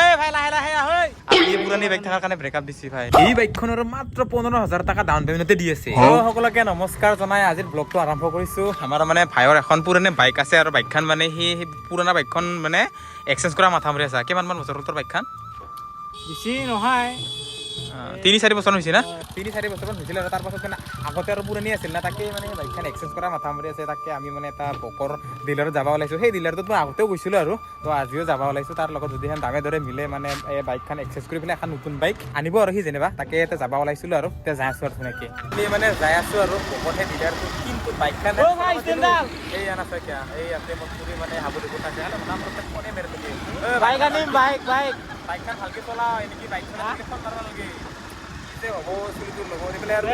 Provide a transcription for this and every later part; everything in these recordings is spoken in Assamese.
এই ভাই লাহে লাহে আহৈ এই পুৰানি বাইক থাকাৰ কাৰণে ব্ৰেকআপ দিছি ভাই এই বাইকখনৰ মাত্ৰ 15,000 টকা ডাউন পেমেন্টতে দি আছে সকলোকে নমস্কাৰ জনাই আজিৰ ব্লগটো আৰম্ভ কৰিছো আমাৰ মানে ভাইৰ এখন পুৰণি বাইক আছে আৰু বাইকখন মানে সি পুৰণা বাইকখন মানে এক্সচেঞ্জ কৰা মাথা মাৰি আছে কিমান মান বছৰ তোৰ বাইকখন বেছি নহয় 3-4 বছৰ হৈছে না 3-4 বছৰ হৈছিল আৰু তাৰ পাছত মানে আগতে আৰু পুৰণি আছিল না তাকে মানে বাইকখন এক্সচেঞ্জ কৰা মাথা মাৰি আছে তাকে আমি মানে এটা বকৰ ডিলাৰত যাব ওলাইছো সেই ডিলাৰটোত মই আগতেও গৈছিলোঁ আৰু তো আজিও যাব ওলাইছো তাৰ লগত যদি দামে দৰে মিলে মানে এই বাইকখন এক্সচেঞ্জ কৰি পেলাই এখন নতুন বাইক আনিব আৰু সি যেনিবা তাকে এতিয়া যাব ওলাইছিলোঁ আৰু এতিয়া যাই আছো আৰু ধুনীয়াকৈ মানে যাই আছো আৰু বকৰহে ডিলাৰটোত কিন্তু বাইকখন এই আনাছে কিয়া এই আছে মজুৰি মানে হাবুলি কথা আছে আৰু নাম প্ৰত্যেক ফোনে মেৰে থাকে বাইক আনিম বাইক বাইকখন ভালকৈ চলা এনেকি বাইকখন ফোন মাৰিব লাগে হ'ব চুলিটোৰ ল'ব দি পেলাই আৰু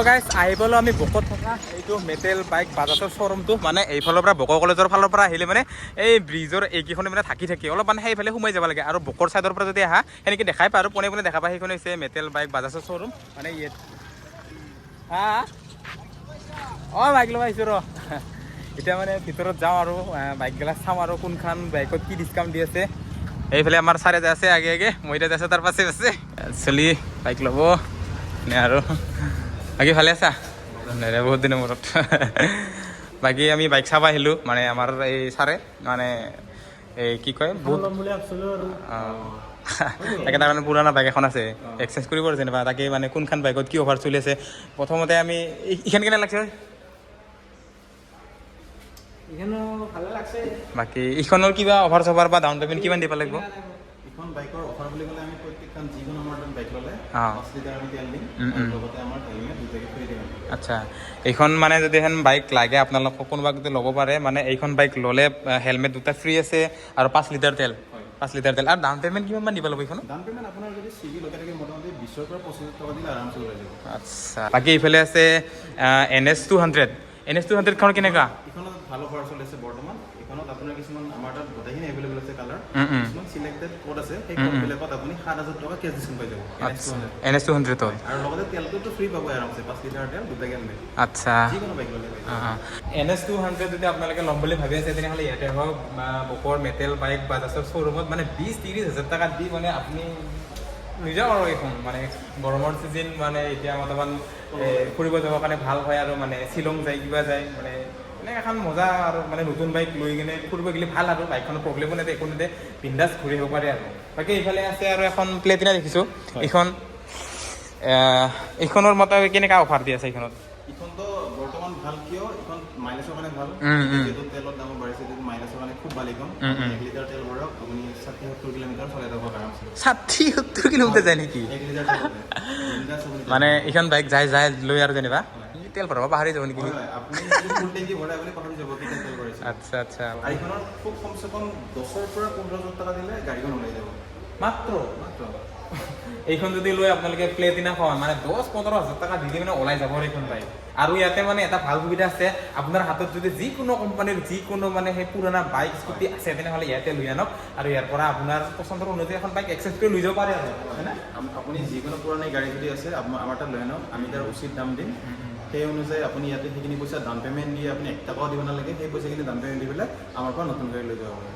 গাইজ আহিবলৈ আমি বকত থকা এইটো মেটেল বাইক বাজাজৰ শ্ব'ৰুমটো মানে এইফালৰ পৰা বক কলেজৰ ফালৰ পৰা আহিলে মানে এই ব্ৰিজৰ এইকেইখনে মানে থাকি অলপ মানে সেইফালে সোমাই যাব লাগে আৰু বকৰ ছাইডৰ পৰা যদি আহা সেনেকৈ দেখাই পায় আৰু পোনে পোনে দেখা পায় সেইখন হৈছে মেটেল বাইক বাজাজৰ শ্ব'ৰুম মানে ইয়াত হা অঁ বাইক ল'ব আহিছোঁ ৰ এতিয়া মানে ভিতৰত যাওঁ আৰু বাইকবিলাক চাওঁ আৰু কোনখন বাইকত কি ডিছকাউণ্ট দি আছে এইফালে আমাৰ চাৰে যাই আছে আগে আগে মই এতিয়া যাইছোঁ তাৰ পাছে আছে চলি বাইক ল'ব নে আৰু বাকী ভালে আছা নেৰে বহুত দিনৰ মূৰত বাকী আমি বাইক চাব আহিলোঁ মানে আমাৰ এই ছাৰে মানে এই কি কয় বহুত তাকে তাৰমানে পুৰণা বাইক এখন আছে এক্সচেঞ্জ কৰিব যেনিবা তাকে মানে কোনখন বাইকত কি অফাৰ চলি আছে প্ৰথমতে আমি এইখন কেনে লাগছে বাকী এইখনৰ কিবা অফাৰ চফাৰ বা ডাউন পেমেণ্ট কিমান দিব লাগিব এখন বাইকৰ অফাৰ বুলি ক'লে আমি প্ৰত্যেকখন যিকোনো আমাৰ বাইক ল'লে 5 লিটাৰ আমি তেল দিম লগতে আমাৰ হেলমেট দুটাকে ফ্ৰী দিম আচ্ছা এইখন মানে যদি এখন বাইক লাগে আপোনালোকক কোনোবা যদি ল'ব পাৰে মানে এইখন বাইক ল'লে হেলমেট দুটা ফ্ৰী আছে আৰু 5 লিটাৰ তেল 5 লিটাৰ তেল আৰু ডাউন পেমেণ্ট কিমান মান দিব লাগিব এইখন ডাউন পেমেণ্ট আপোনাৰ যদি চিভি লগাই থাকে মোটামুটি 20 পৰা 25 টকা দিলে আৰামছে ওলাই যাব আচ্ছা বাকী এইফালে আছে NS200 খন কেনেকুৱা এইখনত ভাল অফাৰ চলি আছে বৰ্তমান এইখনত আপোনাৰ কিছুমান আমাৰ তাত গোটেইখিনি এভেইলেবল আছে কালাৰ কিছুমান সিলেক্টেড কোড আছে সেই কোডবিলাকত আপুনি 7,000 টকা কেছ ডিছকাউণ্ট পাই যাব NS200 আৰু লগতে তেলটোতো ফ্ৰী পাব আৰামছে 5 লিটাৰ তেল দুটাকে আনিলে আচ্ছা যিকোনো বাইক ল'লে NS200 যদি আপোনালোকে ল'ম বুলি ভাবি আছে তেনেহ'লে ইয়াতে হওক বা বকৰ মেটেল বাইক বাজাজৰ শ্ব'ৰুমত মানে 20-30 হাজাৰ টকা দি মানে আপুনি লৈ যাওঁ আৰু এইখন মানে গৰমৰ চিজন মানে এতিয়া বৰ্তমান ফুৰিব যাবৰ কাৰণে ভাল হয় আৰু মানে শ্বিলং যায় কিবা যায় মানে এনেকৈ এখন মজা আৰু মানে নতুন বাইক লৈ কিনে ফুৰিব গ'লে ভাল আৰু বাইকখনৰ প্ৰব্লেমো নাই একো নাই বিন্দাছ ঘূৰি আহিব পাৰে আৰু বাকী এইফালে আছে আৰু এখন প্লেটিনা দেখিছোঁ এইখনৰ মতে কেনেকুৱা অফাৰ দি আছে এইখনত এইখনতো বৰ্তমান ভাল কিয় এইখন মাইলেজৰ কাৰণে ভাল যিহেতু তেলৰ দাম বাঢ়িছে যদি মাইলেজৰ কাৰণে খুব ভাল এইখন 1 লিটাৰ তেল ভৰাওক আপুনি 60-70 কিলোমিটাৰ চলাই যাব আৰামছে 60-70 কিলোমিটাৰ যায় নেকি 1 লিটাৰ মানে এইখন বাইক যায় লৈ আৰু যেনিবা তেল ভৰাব পাহৰি যাব নেকি আপুনি ফুল টেংকি ভৰাই আপুনি পাহৰি যাব কেতিয়া তেল ভৰাইছে আচ্ছা গাড়ীখনৰ খুব কমচে কম 10,000 পৰা 15,000 টকা দিলে গাড়ীখন ওলাই যাব মাত্ৰ এইখন যদি লৈ আপোনালোকে প্লেটিনাখন মানে 10-15 হাজাৰ টকা দি মানে ওলাই যাব এইখন বাইক আৰু ইয়াতে মানে এটা ভাল সুবিধা আছে আপোনাৰ হাতত যদি যিকোনো কোম্পানীৰ যিকোনো মানে সেই পুৰণা বাইক স্কুটি আছে তেনেহ'লে ইয়াতে লৈ আনক আৰু ইয়াৰ পৰা আপোনাৰ পচন্দৰ অনুযায়ী এখন বাইক এক্সচেঞ্জ কৰি লৈ যাব পাৰে আৰু হয়নে আপুনি যিকোনো পুৰণি গাড়ী যদি আছে আমাৰ তাত লৈ আনক আমি তাৰ উচিত দাম দিম সেই অনুযায়ী আপুনি ইয়াতে সেইখিনি পইচা ডাউন পে'মেণ্ট দি আপুনি 1 টকাও দিব নালাগে সেই পইচাখিনি ডাউন পে'মেণ্ট দি পেলাই আমাৰ পৰা নতুন গাড়ী লৈ যাব পাৰে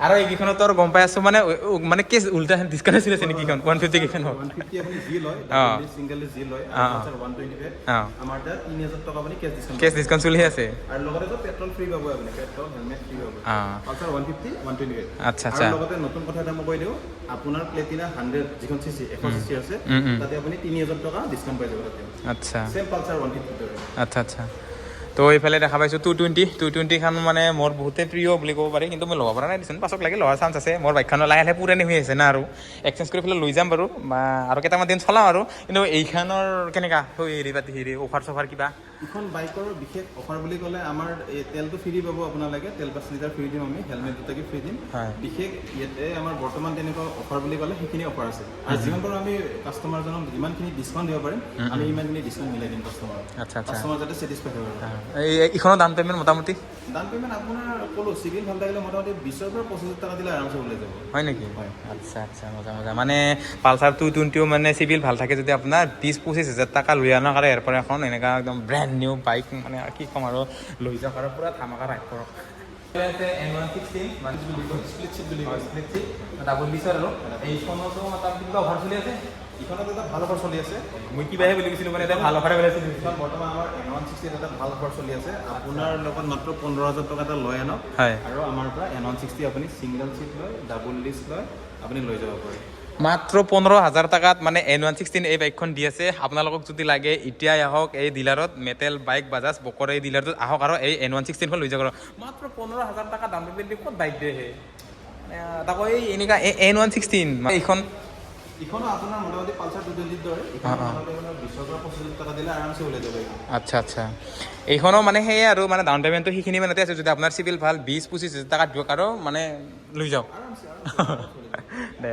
আৰু এইকেইখনত আৰু গম পাই আছো মানে কি উল্টা ডিছকাউণ্ট চলি আছে নেকি এইখন 150 কেইখন 150 আপুনি যি লয় সিংগলি যি লয় 125 আমাৰ তাত 3,000 টকা আপুনি কেছ ডিছকাউণ্ট চলি আছে আৰু লগতে পেট্ৰল ফ্ৰী পাব আপুনি পেট্ৰল হেলমেট ফ্ৰী পাব পালচাৰ 150 128 আচ্ছা আৰু লগতে নতুন কথা এটা মই কৈ দিওঁ আপোনাৰ প্লেটিনা 100 যিখন চিচি 100 চিচি আছে তাতে আপুনি 3,000 টকা ডিছকাউণ্ট পাই যাব তাতে আচ্ছা সেম পালচাৰ 150 আচ্ছা তো এইফালে দেখা পাইছোঁ 220খন মানে মোৰ বহুতে প্ৰিয় বুলি ক'ব পাৰি কিন্তু মই ল'ব পৰা নাই দিছোঁ পাছত লাগে লোৱাৰ চান্স আছে মোৰ বাইকখনৰ লাহে লাহে পুৰণি হৈ আছে না আৰু এক্সচেঞ্জ কৰি পেলাই লৈ যাম বাৰু বা আৰু কেইটামান দিন চলাওঁ আৰু কিন্তু এইখনৰ কেনেকুৱা হেৰি অফাৰ চফাৰ কিবা এইখন বাইকৰ বিশেষ অফাৰ বুলি ক'লে আমাৰ তেলটো ফ্ৰী পাব আপোনালোকে তেল 5 লিটাৰ ফ্ৰী দিম আমি হেলমেট দুটাকে ফ্ৰী দিম বিশেষ ইয়াতে আমাৰ বৰ্তমান তেনেকুৱা অফাৰ বুলি ক'লে সেইখিনি অফাৰ আছে আৰু যিমান পাৰোঁ আমি কাষ্টমাৰজনক যিমানখিনি ডিছকাউণ্ট দিব পাৰিম আমি ইমানখিনি ডিছকাউণ্ট মিলাই দিম কাষ্টমাৰ যাতে ছেটিছফাই হ'ব এইখনৰ ডাউন পে'মেণ্ট মোটামুটি ডাউন পে'মেণ্ট আপোনাৰ ক'লো চিভিল ভাল থাকিলে মোটামুটি 20,000 পৰা 25,000 টকা দিলে আৰামছে ওলাই যাব হয় নেকি আচ্ছা মজা মানে পালচাৰ 220 মানে চিভিল ভাল থাকে যদি আপোনাৰ 20-25 হাজাৰ টকা লৈ আনক আৰু ইয়াৰ পৰা এখন এনেকুৱা একদম ব্ৰেণ্ড নিউ বাইক মানে কি ক'ম আৰু লৈ যাওক আৰু পূৰা ধামাকা ৰাইড কৰক N116 মানে স্প্লিট চিট বুলি কয়। স্প্লিট চিট ডাবল ডিছৰ আৰু এইখনতো তাৰ কিবা অফাৰ চলি আছে ইখনত এটা ভাল অফাৰ চলি আছে। মই কিবাহে বুলি কৈছিলোঁ মানে এটা ভাল অফাৰে ওলাইছিল এইখন বৰ্তমান আমাৰ N160 এটা ভাল অফাৰ চলি আছে। আপোনাৰ লগত মাত্ৰ 15,000 টকা এটা লৈ আনক হয় আৰু আমাৰ পৰা N160 আপুনি ছিংগল চিট লয়, ডাবল ডিছ লয়, আপুনি লৈ যাব পাৰে। মাত্ৰ 15,000 টকাত মানে N116 এই বাইকখন দি আছে। আপোনালোকক যদি লাগে এতিয়াই আহক এই ডিলাৰত, মেটেল বাইক বাজাজ বকৰ এই ডিলাৰটোত আহক আৰু এই N116খন লৈ যাব। মাত্ৰ 15,000 টকা দাম দি ক'ত বাইক দিয়ে হে তাকো এই এনেকুৱা N116 এইখন ইখনো আপোনাৰ মোটামুটি পালচাৰ 220 দৰে। ইখন আপোনাৰ 20,000 পৰা 25,000 টকা দিলে আৰামছে ওলাই যাব এইখন। আচ্ছা আচ্ছা এইখনো মানে সেয়ে আৰু মানে ডাউন পে'মেণ্টটো সেইখিনি মানতে আছে। যদি আপোনাৰ চিভিল ভাল 20-25,000 টকা দিয়ক আৰু মানে লৈ যাওক।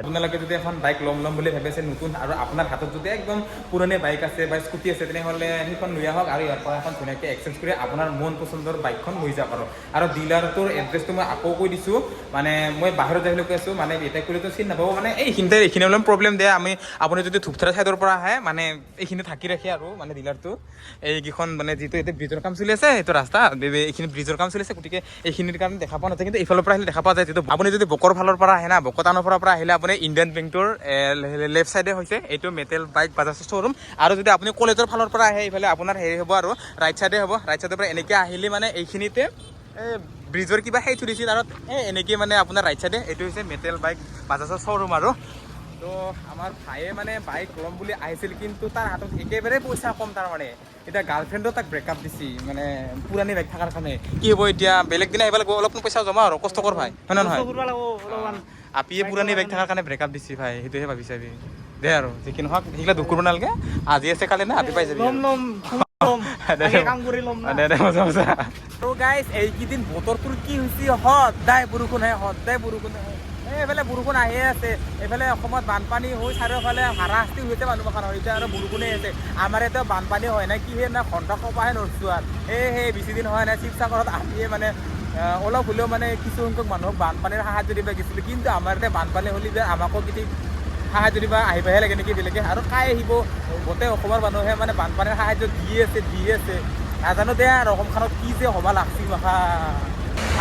আপোনালোকে যদি এখন বাইক ল'ম বুলি ভাবিছে নতুন আৰু আপোনাৰ হাতত যদি একদম পুৰণি বাইক আছে বা স্কুটি আছে তেনেহ'লে সেইখন লৈ আহক আৰু ইয়াৰ পৰা এখন ধুনীয়াকৈ এক্সচেঞ্জ কৰি আপোনাৰ মন পচন্দৰ বাইকখন লৈ যাওক। আৰু ডিলাৰটোৰ এড্ৰেছটো মই আকৌ কৈ দিছোঁ, মানে মই বাহিৰত যাই কৈ আছোঁ, মানে এতিয়া কৰিতো চিন নাপাব, মানে এইখিনি অলপ প্ৰব্লেম দিয়ে। আপুনি যদি ধূপধাৰা ছাইডৰ পৰা আহে মানে এইখিনি ঢাকি ৰাখে আৰু মানে ডিলাৰটো এইকেইখন মানে যিটো এতিয়া ব্ৰিজৰ কাম চলি আছে সেইটো ৰাস্তা এইখিনি ব্ৰিজৰ কাম চলি আছে, গতিকে এইখিনিৰ কাৰণে দেখা পোৱা নাযায়। কিন্তু এইফালৰ পৰা আহিলে দেখা পোৱা যায়। যিটো আপুনি যদি বকৰ ফালৰ পৰা আহে না, বকটানৰ পৰা আহিলে আপুনি ইণ্ডিয়ান বেংকটোৰ লেফ্ট চাইডে হৈছে এইটো মেটেল বাইক বাজাজৰ শ্ব'ৰুম। আৰু যদি আপুনি কলেজৰ ফালৰ পৰা আহে এইফালে আপোনাৰ হেৰি হ'ব আৰু ৰাইট চাইডে হ'ব। ৰাইট চাইডৰ পৰা এনেকৈ আহিলে মানে এইখিনিতে ব্ৰিজৰ কিবা সেই থুৰিছিল আৰু এনেকৈ মানে আপোনাৰ ৰাইট চাইডে এইটো হৈছে মেটেল বাইক বাজাজৰ শ্ব'ৰুম। আৰু তো আমাৰ ভাইয়ে মানে বাইক ল'ম বুলি আহিছিল, কিন্তু তাৰ হাতত একেবাৰে পইচা কম। তাৰমানে এতিয়া গাৰ্লফ্ৰেণ্ডো তাক ব্ৰেকআপ দিছি, মানে পুৰণি বাইক থকাৰ কাৰণে। কি হ'ব এতিয়া, বেলেগ দিনা আহিব লাগিব, অলপ পইচা জমা আৰু কষ্টকৰ ভাই, হয় নে নহয়? আপিয়ে পুৰণি বাইক থকাৰ কাৰণে ব্ৰেকআপ দিছি ভাই, সেইটোহে ভাবি চাবি দে। আৰু যি নহওক সেইগিলা দুখ কৰিব নালাগে, আজি আছে কালি না আপি পাই যাবি। তো গাইজ এইকেইদিন বতৰটোৰ কি হৈছে, সদায় বৰষুণ আহে, সদায় বৰষুণ আহে। এইফালে বৰষুণ আহিয়ে আছে, এইফালে অসমত বানপানী হৈ চাৰিওফালে হাৰাশাস্তি হৈছে মানুহ মাখান। এতিয়া আৰু বৰষুণে আছে। আমাৰ ইয়াতে বানপানী হয় নাই কি না ঘণ্টা কপাহে নৰছোঁ আৰু সেই বেছিদিন হয় নাই শিৱসাগৰত আহিয়ে মানে অলপ হ'লেও মানে কিছু সংখ্যক মানুহক বানপানীৰ সাহায্য দিব গৈছিলোঁ। কিন্তু আমাৰ ইয়াতে বানপানী হ'লে যে আমাকো কিছু সাহায্য দিব আহিবহে লাগে নেকি বেলেগে, আৰু কাই আহিব। গোটেই অসমৰ মানুহে মানে বানপানীৰ সাহায্য দি আছে নাজানো দে। আৰু অসমখনত কি যে হ'ব লাগছিল মাখা।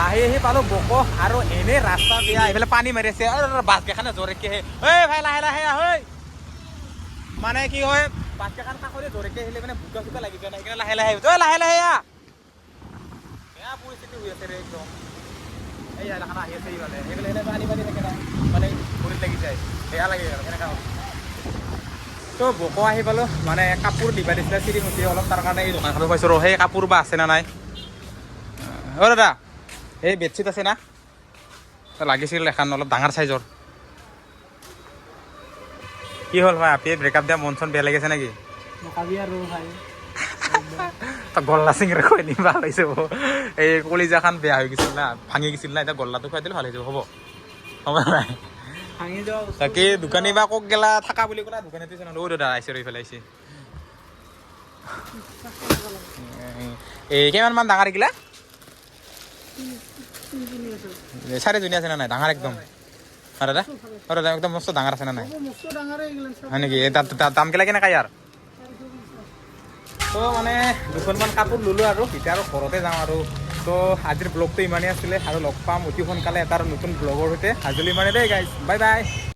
আহি পালোঁ বক, আৰু এনেই ৰাস্তা বেয়া, এইফালে পানী মাৰি আছে আৰু বাছকেইখনে জোৰেকে ভাই লাহে লাহে মানে কি হয়, বাছকেইখন কাষতে জোৰেকে আহিলে মানে বোকা চোকা লাগি যায়, সেইকাৰণে লাহে লাহে বেয়া পৰিস্থিতি হৈ আছে ৰে একদম। এই এখন আহি আছে মানে সেইফালে পানী থাকে না, মানে ভৰিত লাগি যায়, বেয়া লাগে আৰু সেনেকা। তো বক আহি পালোঁ, মানে কাপোৰ দিবা দিছিলে চিৰিমুচি অলপ, তাৰ কাৰণে এই দোকানখনত পাইছোঁ। সেই কাপোৰ বা আছে না নাই? দাদা এই বেডশ্বীট আছে না, লাগিছিল এখন অলপ ডাঙৰ চাইজৰ। কি হ'ল ভাই, আপিয়ে ব্ৰেকআপ দিয়া মন চন বেয়া লাগিছে নেকি? তই গল্লা চিঙিৰে খুৱাই দিম, ভাল হৈছে। এই কলিজাখন বেয়া হৈ গৈছিল না, ভাঙি গৈছিল না, এতিয়া গল্লাটো খুৱাই দিলে ভাল হৈ যাব। হ'ব নাই তাকে দোকানী বা কক গেলা থাকা বুলি ক'লা, দোকানীটো দাদা আহিছে এইফালে আহিছে। এই কিমানমান ডাঙৰ এইগিলা? 4 আছে না নাই? ডাঙৰ একদম দাদা, দাদা একদম মস্ত ডাঙৰ আছে না নাই? হয় নেকি? দাম কেলা কেনেকা ইয়াৰ? তো মানে দুখনমান কাপোৰ ল'লোঁ আৰু এতিয়া আৰু ঘৰতে যাওঁ আৰু। তো আজিৰ ব্লগটো ইমানেই আছিলে, আৰু লগ পাম অতি সোনকালে এটা নতুন ব্লগৰ সৈতে। আজিলৈ ইমানেই দেই গাইজ, বাই বাই।